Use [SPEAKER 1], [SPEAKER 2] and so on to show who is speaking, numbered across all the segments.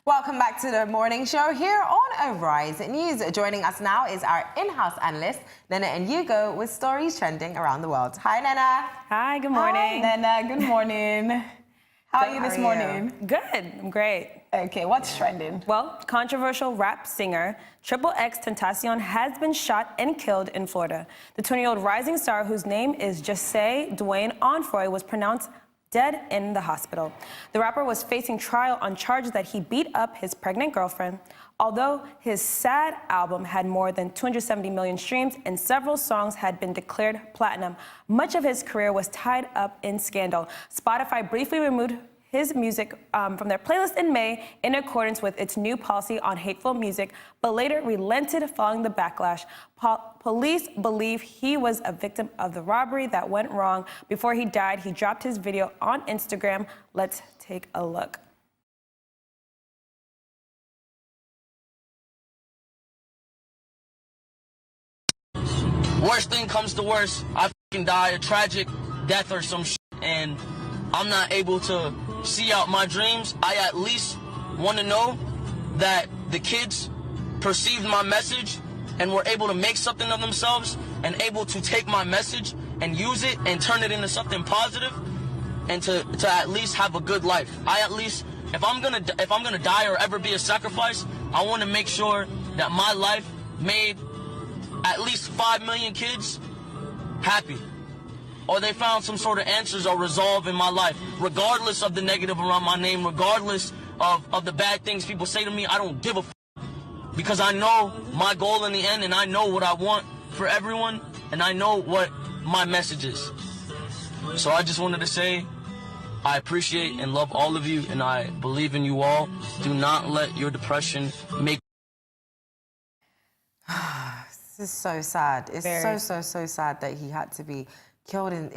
[SPEAKER 1] Welcome back to the morning show here on Arise News. Joining us now is our in-house analyst, Nena and Hugo, with stories trending around the world. Hi, Nena.
[SPEAKER 2] Hi, good morning.
[SPEAKER 3] Hi, Nena. Good morning. How are you this morning?
[SPEAKER 2] Good, I'm great.
[SPEAKER 3] Okay, what's trending?
[SPEAKER 2] Well, controversial rap singer XXXTentacion has been shot and killed in Florida. The 20-year-old rising star, whose name is Jesse Dwayne Onfroy, was pronounced dead in the hospital. The rapper was facing trial on charges that he beat up his pregnant girlfriend. Although his Sad album had more than 270 million streams and several songs had been declared platinum, much of his career was tied up in scandal. Spotify briefly removed his music from their playlist in May in accordance with its new policy on hateful music, but later relented following the backlash. Police believe he was a victim of the robbery that went wrong. Before he died, he dropped his video on Instagram. Let's take a look.
[SPEAKER 4] Worst thing comes to worst, I fucking die a tragic death or some shit, and I'm not able to see out my dreams. I at least want to know that the kids perceived my message and were able to make something of themselves and able to take my message and use it and turn it into something positive and to at least have a good life. I at least, if I'm gonna die or ever be a sacrifice, I want to make sure that my life made at least 5 million kids happy, or they found some sort of answers or resolve in my life, regardless of the negative around my name, regardless of the bad things people say to me. I don't give a f, because I know my goal in the end, and I know what I want for everyone, and I know what my message is. So I just wanted to say I appreciate and love all of you, and I believe in you all. Do not let your depression make.
[SPEAKER 1] This is so sad. It's so sad that he had to be killed. And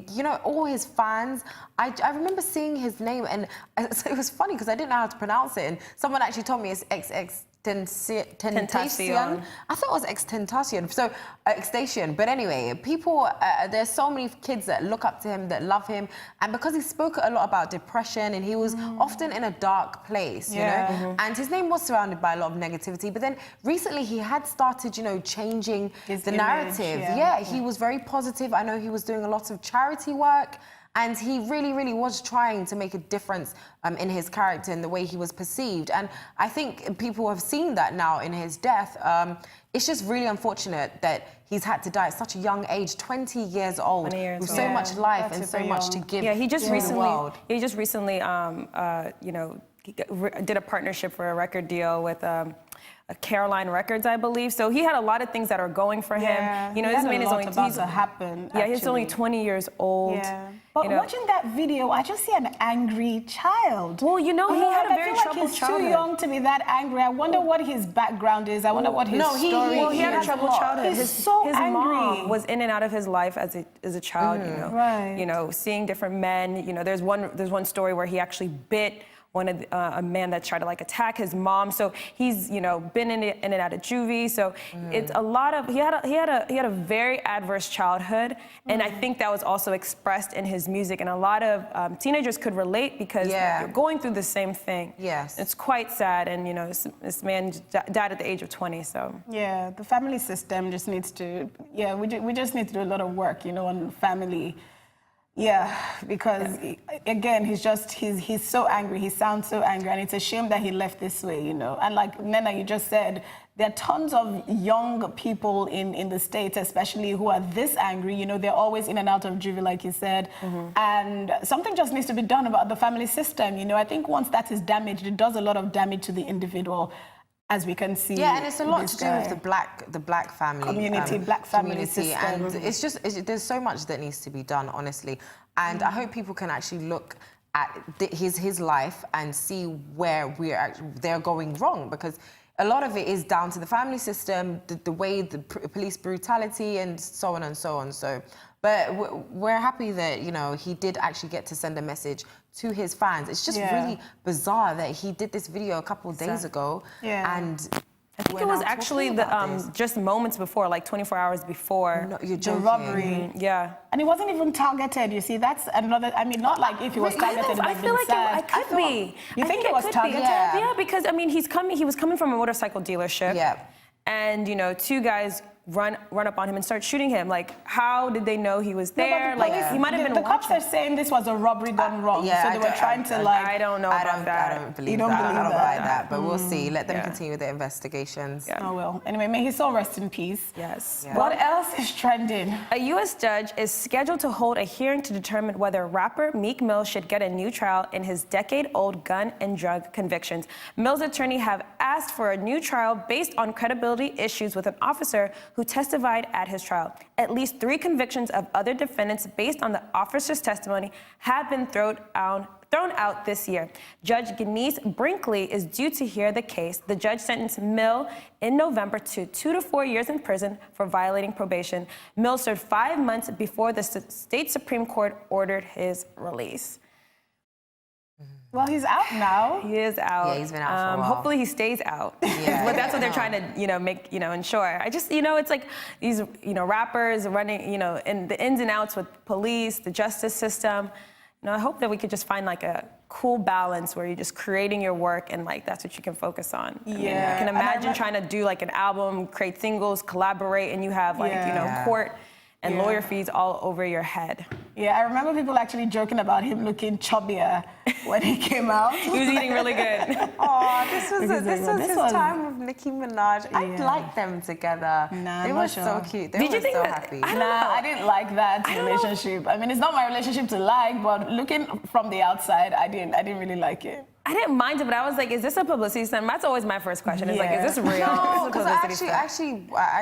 [SPEAKER 1] you know, all his fans, I remember seeing his name, and it was funny because I didn't know how to pronounce it. And someone actually told me it's XXXTentacion. I thought it was XXXTentacion, so XXXTentacion. But anyway, people, there's so many kids that look up to him, that love him, and because he spoke a lot about depression, and he was often in a dark place, you know, and his name was surrounded by a lot of negativity. But then recently, he had started, you know, changing the narrative. He was very positive. I know he was doing a lot of charity work. And he really was trying to make a difference in his character and the way he was perceived. And I think people have seen that now in his death. It's just really unfortunate that he's had to die at such a young age, 20 years old, with so much life and so much to give
[SPEAKER 2] he just
[SPEAKER 1] to the world.
[SPEAKER 2] He just recently, you know, did a partnership for a record deal with Caroline Records, I believe. So he had a lot of things that are going for him. You know, this man is only he's only 20 years old.
[SPEAKER 3] Yeah. But
[SPEAKER 2] you know,
[SPEAKER 3] watching that video, I just see an angry child.
[SPEAKER 2] Well, you know, he had a very troubled
[SPEAKER 3] he's
[SPEAKER 2] childhood.
[SPEAKER 3] too young to be that angry. I wonder what his background is. I wonder what his story is.
[SPEAKER 2] He had a troubled childhood.
[SPEAKER 3] His
[SPEAKER 2] angry. Mom was in and out of his life as a child. You know,
[SPEAKER 3] right.
[SPEAKER 2] You know, seeing different men. You know, there's one story where he actually bit a man that tried to like attack his mom. So he's, you know, been in and out of juvie. So it's a lot of, he had a very adverse childhood, and I think that was also expressed in his music. And a lot of teenagers could relate because they're going through the same thing.
[SPEAKER 1] Yes,
[SPEAKER 2] it's quite sad. And you know, this man died at the age of 20. So
[SPEAKER 3] yeah, the family system just needs to. Yeah, we just need to do a lot of work, you know, on family. Yeah, because again, he's so angry. He sounds so angry, and it's a shame that he left this way, you know. And like Nena, you just said, there are tons of young people in the States, especially who are this angry. You know, they're always in and out of juvie, like you said. And something just needs to be done about the family system. You know, I think once that is damaged, it does a lot of damage to the individual, as we can see.
[SPEAKER 1] Yeah, and it's a lot to do with the black family
[SPEAKER 3] community, black family system.
[SPEAKER 1] And it's just, there's so much that needs to be done, honestly. And I hope people can actually look at his life and see where they're going wrong, because a lot of it is down to the family system, the way the police brutality, and so on and so on. So, but we're happy that, you know, he did actually get to send a message to his fans. It's just really bizarre that he did this video a couple of days ago, and
[SPEAKER 2] I think it was actually just moments before, like 24 hours before.
[SPEAKER 1] No, you're
[SPEAKER 3] The
[SPEAKER 1] joking.
[SPEAKER 3] robbery.
[SPEAKER 2] Yeah.
[SPEAKER 3] And it wasn't even targeted. You see, that's another. I mean, not like if it was targeted, it
[SPEAKER 2] I
[SPEAKER 3] would have
[SPEAKER 2] feel
[SPEAKER 3] been
[SPEAKER 2] like
[SPEAKER 3] sad.
[SPEAKER 2] it could be.
[SPEAKER 3] You think it was
[SPEAKER 2] could be.
[SPEAKER 3] targeted?
[SPEAKER 2] Yeah, because I mean, he was coming from a motorcycle dealership.
[SPEAKER 1] Yeah.
[SPEAKER 2] And you know, two guys run up on him and start shooting him. Like, how did they know he was there?
[SPEAKER 3] No, but
[SPEAKER 2] Like, he might have been
[SPEAKER 3] the cops
[SPEAKER 2] watching.
[SPEAKER 3] are saying this was a robbery gone wrong.
[SPEAKER 1] yeah,
[SPEAKER 3] So they were trying to like.
[SPEAKER 2] I don't know about that.
[SPEAKER 1] I don't believe
[SPEAKER 3] You don't
[SPEAKER 1] that.
[SPEAKER 3] believe
[SPEAKER 1] I don't
[SPEAKER 3] that?
[SPEAKER 1] buy that. But we'll see. Let them
[SPEAKER 2] Yeah.
[SPEAKER 1] continue with their investigations.
[SPEAKER 2] Yeah.
[SPEAKER 3] Oh well. Anyway, may his soul rest in peace.
[SPEAKER 2] Yes.
[SPEAKER 1] Yeah.
[SPEAKER 3] What else is trending?
[SPEAKER 2] A U.S. judge is scheduled to hold a hearing to determine whether rapper Meek Mill should get a new trial in his decade-old gun and drug convictions. Mill's attorney have asked for a new trial based on credibility issues with an officer who testified at his trial. At least 3 convictions of other defendants based on the officer's testimony have been thrown out this year. Judge Denise Brinkley is due to hear the case. The judge sentenced Mill in November to 2 to 4 years in prison for violating probation. Mill served 5 months before the state Supreme Court ordered his release.
[SPEAKER 3] Well, he's out now.
[SPEAKER 2] He is out.
[SPEAKER 1] Yeah, he's been out for a while.
[SPEAKER 2] Hopefully he stays out.
[SPEAKER 1] Yeah,
[SPEAKER 2] But that's what they're trying to, make, ensure. I just, it's like these, rappers running, in the ins and outs with police, the justice system. I hope that we could just find like a cool balance where you're just creating your work and like that's what you can focus on. I mean,
[SPEAKER 3] Yeah.
[SPEAKER 2] I can imagine trying to do like an album, create singles, collaborate, and you have like,
[SPEAKER 3] Yeah.
[SPEAKER 2] court and
[SPEAKER 3] Yeah.
[SPEAKER 2] lawyer fees all over your head.
[SPEAKER 3] Yeah, I remember people actually joking about him looking chubbier when he came out.
[SPEAKER 2] He was eating really good.
[SPEAKER 1] Oh, this was his
[SPEAKER 3] was-
[SPEAKER 1] time with Nicki Minaj. I like them together.
[SPEAKER 3] Nah,
[SPEAKER 1] they
[SPEAKER 3] I'm
[SPEAKER 1] were
[SPEAKER 3] not
[SPEAKER 1] so
[SPEAKER 3] sure.
[SPEAKER 1] cute. They
[SPEAKER 2] Did
[SPEAKER 1] were
[SPEAKER 2] you think
[SPEAKER 1] so
[SPEAKER 2] that-
[SPEAKER 1] happy.
[SPEAKER 2] I don't
[SPEAKER 3] Nah,
[SPEAKER 2] know.
[SPEAKER 3] I didn't like that relationship. I mean, it's not my relationship to like, but looking from the outside, I didn't really like it.
[SPEAKER 2] I didn't mind it, but I was like, is this a publicity stunt? That's always my first question. Is like, is this real?
[SPEAKER 1] No,
[SPEAKER 2] Is this
[SPEAKER 1] because
[SPEAKER 2] a publicity stunt?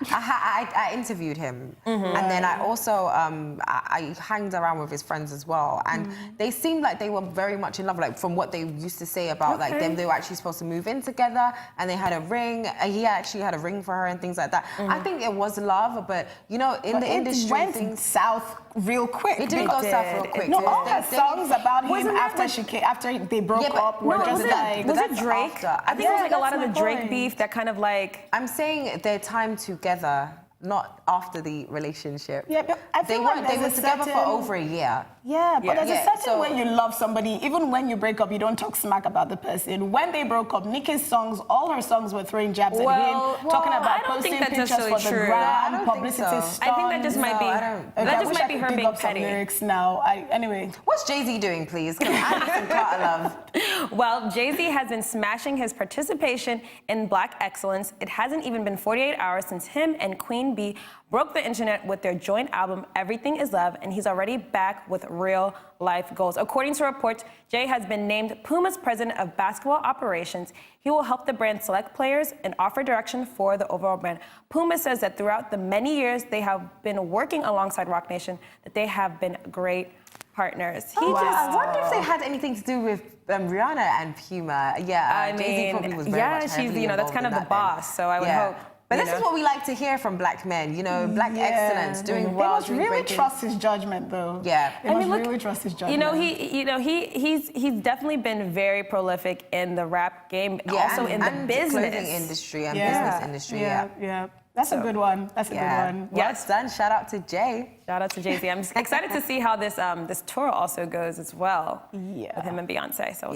[SPEAKER 1] I interviewed him, and then I also I hanged around with his friends as well, and they seemed like they were very much in love. Like from what they used to say about like them, they were actually supposed to move in together, and they had a ring. He actually had a ring for her and things like that. I think it was love, but in the industry,
[SPEAKER 3] it went
[SPEAKER 1] things
[SPEAKER 3] south real quick.
[SPEAKER 1] it didn't go south real quick.
[SPEAKER 3] No, all her
[SPEAKER 1] They-
[SPEAKER 3] songs about him
[SPEAKER 2] Wasn't that
[SPEAKER 3] after they broke
[SPEAKER 1] Yeah, but-
[SPEAKER 3] up were
[SPEAKER 1] no,
[SPEAKER 3] just
[SPEAKER 1] was it-
[SPEAKER 3] like.
[SPEAKER 2] Was it
[SPEAKER 1] that's
[SPEAKER 2] Drake?
[SPEAKER 1] after.
[SPEAKER 2] I think it was
[SPEAKER 3] Yeah,
[SPEAKER 2] like a lot of
[SPEAKER 3] that's
[SPEAKER 2] the
[SPEAKER 3] my
[SPEAKER 2] Drake
[SPEAKER 3] point.
[SPEAKER 2] beef that kind of like.
[SPEAKER 1] I'm saying their time together, not after the relationship.
[SPEAKER 3] Yeah, but I feel like
[SPEAKER 1] they were
[SPEAKER 3] there's a
[SPEAKER 1] together for
[SPEAKER 3] certain-
[SPEAKER 1] over a year.
[SPEAKER 3] Yeah, but there's a
[SPEAKER 1] Yeah,
[SPEAKER 3] certain
[SPEAKER 1] so-
[SPEAKER 3] way you love somebody, even when you break up, you don't talk smack about the person. When they broke up, Nicki's songs, all her songs were throwing jabs at him, talking
[SPEAKER 2] I
[SPEAKER 3] about
[SPEAKER 2] don't think
[SPEAKER 3] posting
[SPEAKER 2] that's
[SPEAKER 3] pictures
[SPEAKER 2] necessarily
[SPEAKER 3] for the
[SPEAKER 2] true.
[SPEAKER 1] I
[SPEAKER 3] gram,
[SPEAKER 1] don't think
[SPEAKER 3] publicity
[SPEAKER 1] so.
[SPEAKER 3] stunts.
[SPEAKER 2] I think that just might be.
[SPEAKER 1] I don't-
[SPEAKER 3] Okay,
[SPEAKER 2] That
[SPEAKER 3] I
[SPEAKER 2] just
[SPEAKER 3] wish
[SPEAKER 2] might
[SPEAKER 3] I
[SPEAKER 2] be
[SPEAKER 3] could
[SPEAKER 2] her
[SPEAKER 3] dig
[SPEAKER 2] being
[SPEAKER 3] up some
[SPEAKER 2] petty.
[SPEAKER 3] lyrics now. Anyway.
[SPEAKER 1] What's Jay-Z doing, please? Can I need some Carter love?
[SPEAKER 2] Well, Jay-Z has been smashing his participation in Black excellence. It hasn't even been 48 hours since him and Queen Bee broke the internet with their joint album, Everything Is Love, and he's already back with real life goals. According to reports, Jay has been named Puma's president of basketball operations. He will help the brand select players and offer direction for the overall brand. Puma says that throughout the many years they have been working alongside Roc Nation, that they have been great partners.
[SPEAKER 1] I wonder if they had anything to do with Rihanna and Puma. Yeah, Jay-Z probably was very much
[SPEAKER 2] she's,
[SPEAKER 1] heavily
[SPEAKER 2] that's
[SPEAKER 1] involved
[SPEAKER 2] kind
[SPEAKER 1] in
[SPEAKER 2] of the
[SPEAKER 1] that then.
[SPEAKER 2] boss, so I would hope.
[SPEAKER 1] But this is what we like to hear from black men, black excellence, doing
[SPEAKER 3] They
[SPEAKER 1] well,
[SPEAKER 3] must
[SPEAKER 1] doing
[SPEAKER 3] really
[SPEAKER 1] great things.
[SPEAKER 3] trust his judgment, though.
[SPEAKER 1] Yeah.
[SPEAKER 3] They must really trust his judgment.
[SPEAKER 2] He's definitely been very prolific in the rap game, also in the business
[SPEAKER 1] clothing industry and business industry.
[SPEAKER 3] Yeah. That's a good one. That's a good one.
[SPEAKER 1] Yes, done. Shout out to Jay.
[SPEAKER 2] Shout out to Jay-Z. I'm excited to see how this tour also goes as well.
[SPEAKER 3] Yeah.
[SPEAKER 2] With him and Beyonce. So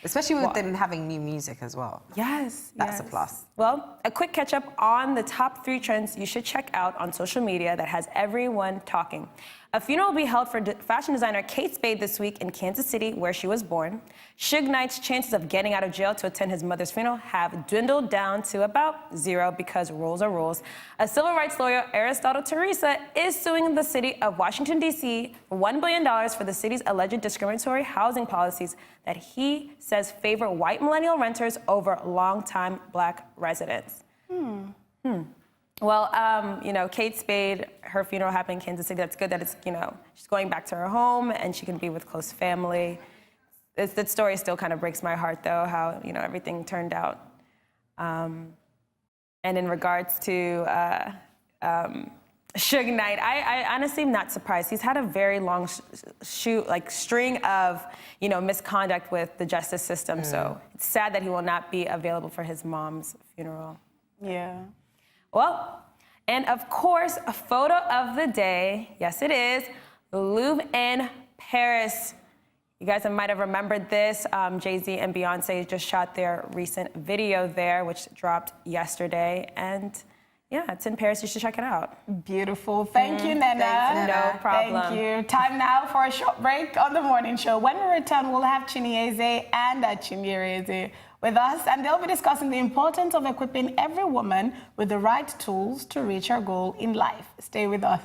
[SPEAKER 1] Especially with them having new music as well.
[SPEAKER 2] Yes.
[SPEAKER 1] That's a plus.
[SPEAKER 2] Well, a quick catch up on the top 3 trends you should check out on social media that has everyone talking. A funeral will be held for fashion designer Kate Spade this week in Kansas City, where she was born. Suge Knight's chances of getting out of jail to attend his mother's funeral have dwindled down to about 0 because rules are rules. A civil rights lawyer, Aristotle Teresa, is suing the city of Washington, D.C. for $1 billion for the city's alleged discriminatory housing policies that he says favor white millennial renters over longtime black residents. Well, Kate Spade, her funeral happened in Kansas City. That's good that it's, she's going back to her home and she can be with close family. That story still kind of breaks my heart, though, how, everything turned out. And in regards to Suge Knight, I honestly am not surprised. He's had a very long string of, misconduct with the justice system. So it's sad that he will not be available for his mom's funeral.
[SPEAKER 3] Yeah.
[SPEAKER 2] Well, and of course, a photo of the day. Yes, it is the Louvre in Paris. You guys might have remembered this. Jay-Z and Beyonce just shot their recent video there, which dropped yesterday. And yeah, it's in Paris. You should check it out.
[SPEAKER 3] Beautiful. Thank you, Nena.
[SPEAKER 2] Thanks, no problem.
[SPEAKER 3] Thank you. Time now for a short break on the morning show. When we return, we'll have Chinyeze and Chinyereze with us, and they'll be discussing the importance of equipping every woman with the right tools to reach her goal in life. Stay with us.